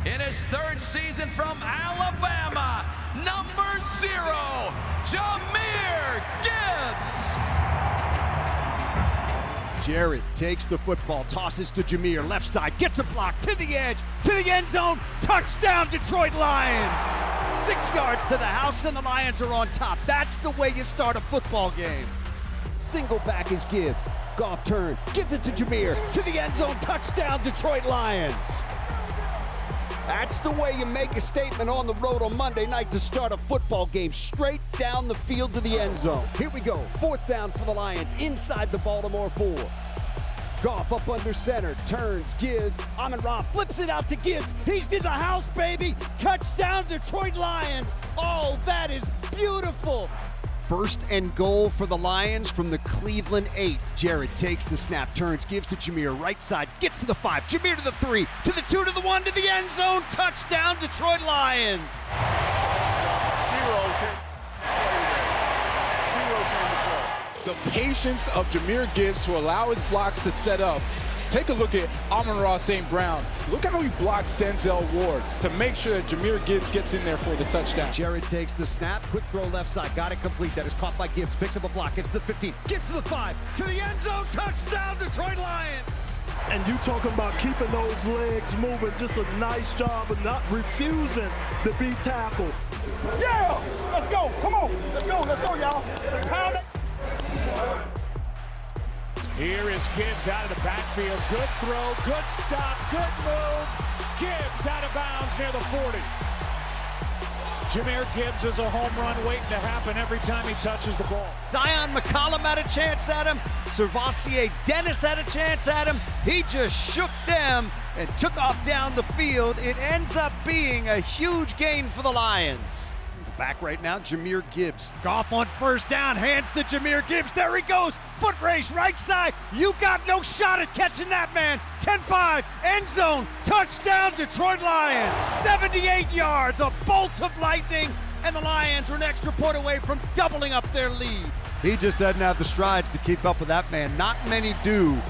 In his third season from Alabama, number 0, Jahmyr Gibbs. Jared takes the football, tosses to Jahmyr, left side, gets a block, to the edge, to the end zone, touchdown Detroit Lions! 6 yards to the house and the Lions are on top. That's the way you start a football game. Single back is Gibbs, Goff turn, gives it to Jahmyr, to the end zone, touchdown Detroit Lions! That's the way you make a statement on the road on Monday night to start a football game, straight down the field to the end zone. Here we go, 4th down for the Lions, inside the Baltimore 4. Goff up under center, turns, Gibbs, Amon-Ra flips it out to Gibbs. He's in the house, baby! Touchdown, Detroit Lions! Oh, that is beautiful! 1st and goal for the Lions from the Cleveland 8. Jared takes the snap, turns, gives to Jahmyr, right side, gets to the 5, Jahmyr to the 3, to the 2, to the 1, to the end zone, touchdown, Detroit Lions! The patience of Jahmyr Gibbs to allow his blocks to set up. Take a look at Amon-Ra St. Brown. Look at how he blocks Denzel Ward to make sure that Jahmyr Gibbs gets in there for the touchdown. Jared takes the snap, quick throw left side, got it complete. That is caught by Gibbs, picks up a block, gets to the 15, gets to the 5, to the end zone, touchdown, Detroit Lions! And you talking about keeping those legs moving, just a nice job of not refusing to be tackled. Yeah, let's go, come on, let's go, y'all. Pound it. Here is Gibbs out of the backfield. Good throw, good stop, good move. Gibbs out of bounds near the 40. Jahmyr Gibbs is a home run waiting to happen every time he touches the ball. Zion McCollum had a chance at him. Servassier Dennis had a chance at him. He just shook them and took off down the field. It ends up being a huge gain for the Lions. Back right now, Jahmyr Gibbs. Goff on 1st down, hands to Jahmyr Gibbs. There he goes. Foot race, right side. You got no shot at catching that man. 10-5, end zone, touchdown, Detroit Lions. 78 yards, a bolt of lightning, and the Lions were an extra point away from doubling up their lead. He just doesn't have the strides to keep up with that man. Not many do.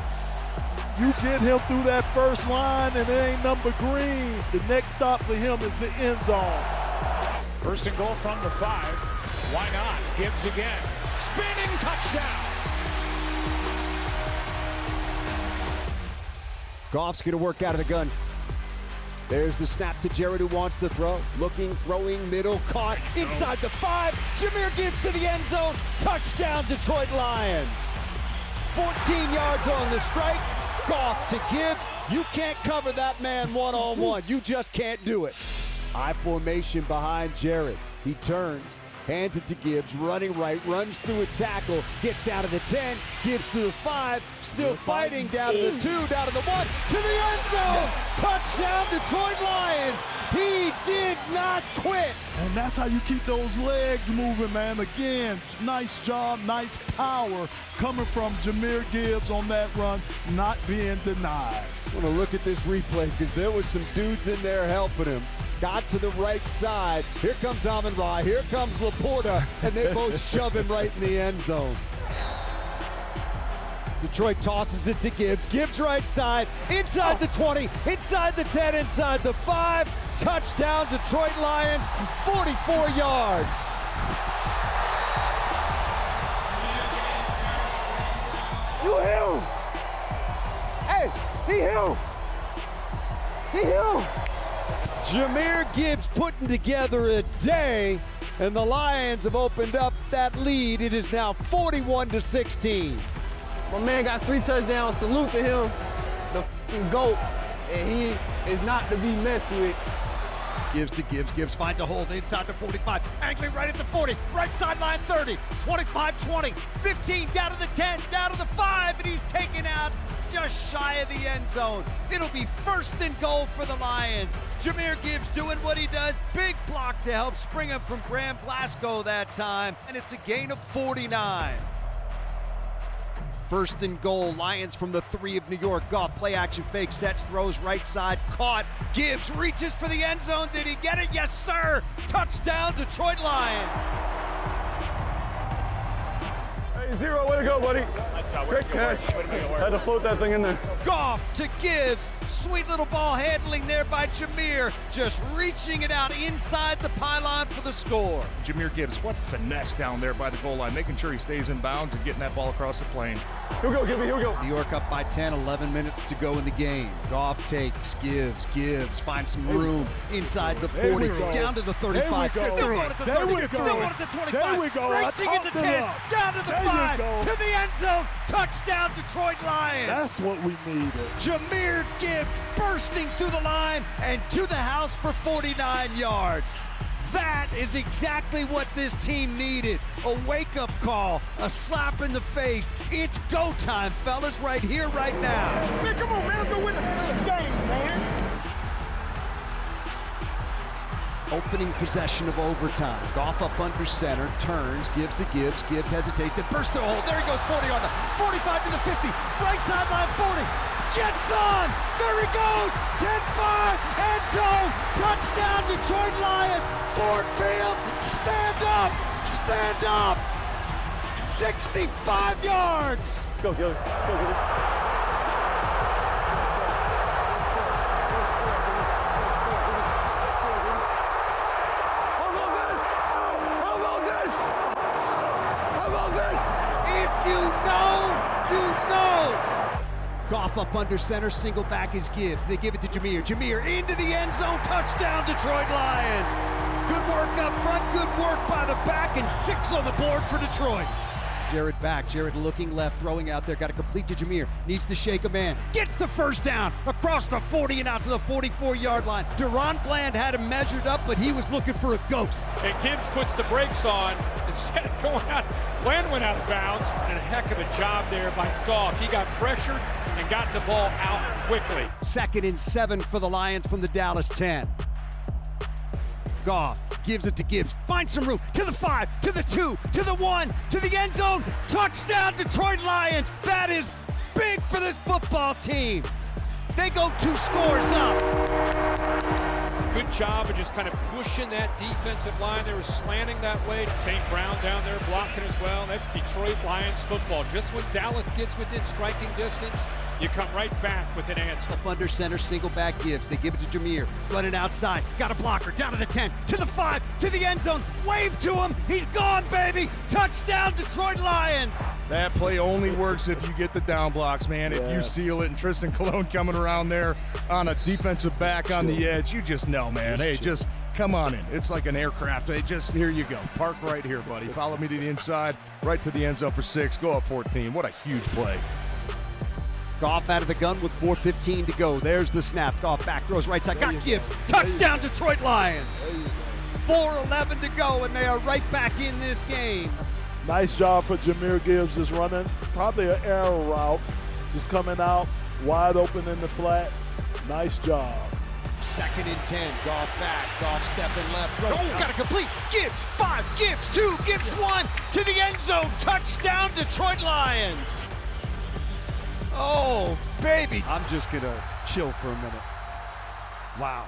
You get him through that first line and it ain't number green. The next stop for him is the end zone. 1st and goal from the 5. Why not? Gibbs again. Spinning touchdown. Goff's going to work out of the gun. There's the snap to Jared who wants to throw. Looking, throwing, middle, caught, inside the 5. Jahmyr Gibbs to the end zone. Touchdown, Detroit Lions. 14 yards on the strike. Goff to Gibbs. You can't cover that man one-on-one. You just can't do it. I formation behind Jared. He turns, hands it to Gibbs, running right, runs through a tackle, gets down to the 10, Gibbs to the 5, still fighting, down to the 2, down to the 1, to the end zone! Yes. Touchdown, Detroit Lions! He did not quit! And that's how you keep those legs moving, man. Again, nice job, nice power coming from Jahmyr Gibbs on that run, not being denied. I want to look at this replay because there was some dudes in there helping him. Got to the right side. Here comes Amon-Ra. Here comes Laporta. And they both shove him right in the end zone. Detroit tosses it to Gibbs. Gibbs right side. Inside the 20. Inside the 10. Inside the 5. Touchdown, Detroit Lions. 44 yards. You him. Hey, he him. He him. Jahmyr Gibbs putting together a day, and the Lions have opened up that lead. It is now 41-16. My man got 3 touchdowns. Salute to him, the f***ing GOAT, and he is not to be messed with. Gibbs to Gibbs. Gibbs finds a hold inside the 45. Angling right at the 40. Right sideline 30. 25, 20, 15, down to the 10, down to the 5, and he's taken out just shy of the end zone. It'll be 1st and goal for the Lions. Jahmyr Gibbs doing what he does. Big block to help spring him from Graham Blasco that time, and it's a gain of 49. 1st and goal, Lions from the 3 of New York. Goff, play action fake, sets, throws right side, caught. Gibbs reaches for the end zone. Did he get it? Yes, sir. Touchdown, Detroit Lions. Hey, 0, way to go, buddy. Great catch. Had to float that thing in there. Goff to Gibbs. Sweet little ball handling there by Jahmyr. Just reaching it out inside the pylon for the score. Jahmyr Gibbs, what finesse down there by the goal line, making sure he stays in bounds and getting that ball across the plane. Here we go, Gibby, here we go. New York up by 10, 11 minutes to go in the game. Goff takes, Gibbs finds some room inside the 40, down to the 35. There we go. Still going at the 30, still going at the 25. There we go. Racing into 10, down to the 5, to the end zone. Touchdown, Detroit Lions. That's what we needed. Jahmyr Gibbs bursting through the line and to the house for 49 yards. That is exactly what this team needed. A wake-up call, a slap in the face. It's go time, fellas, right here, right now. Man, come on, man. Let's go win the game, man. Opening possession of overtime. Goff up under center, turns, gives to Gibbs. Gibbs hesitates, then bursts the hole. There he goes, 40 on the 45 to the 50. Right sideline, 40. Jets on. There he goes. 10-5. End zone. Touchdown, Detroit Lions. Ford Field. Stand up. Stand up. 65 yards. Go, Gilly. Go, Gilly. If you know, you know. Goff up under center, single back is Gibbs. They give it to Jahmyr. Jahmyr into the end zone, touchdown Detroit Lions. Good work up front, good work by the back, and 6 on the board for Detroit. Jared back, Jared looking left, throwing out there, got to complete to Jahmyr, needs to shake a man, gets the first down, across the 40 and out to the 44-yard line. Deron Bland had him measured up, but he was looking for a ghost. And Gibbs puts the brakes on instead of going out. Bland went out of bounds, and a heck of a job there by Goff. He got pressured and got the ball out quickly. 2nd and 7 for the Lions from the Dallas 10. Goff gives it to Gibbs, finds some room, to the 5, to the 2, to the 1, to the end zone. Touchdown, Detroit Lions. That is big for this football team. They go 2 scores up. Good job of just kind of pushing that defensive line. They were slanting that way. St. Brown down there blocking as well. That's Detroit Lions football. Just when Dallas gets within striking distance, you come right back with an answer. Up under center, single back Gibbs. They give it to Jahmyr. Running outside. Got a blocker. Down to the 10. To the 5. To the end zone. Wave to him. He's gone, baby. Touchdown, Detroit Lions. That play only works if you get the down blocks, man. If you seal it, and Tristan Colon coming around there on a defensive back on the edge, you just know, man. Hey, just come on in. It's like an aircraft. Hey, just here you go. Park right here, buddy. Follow me to the inside, right to the end zone for 6. Go up 14. What a huge play. Goff out of the gun with 4:15 to go. There's the snap. Goff back, throws right side. Got Gibbs. Touchdown, Detroit Lions. 4:11 to go, and they are right back in this game. Nice job for Jahmyr Gibbs just running. Probably an arrow route. Just coming out wide open in the flat. Nice job. 2nd and 10. Goff back. Goff stepping left. Oh, got to complete. Gibbs 5. Gibbs 2. Gibbs 1. To the end zone. Touchdown, Detroit Lions. Oh, baby. I'm just going to chill for a minute. Wow.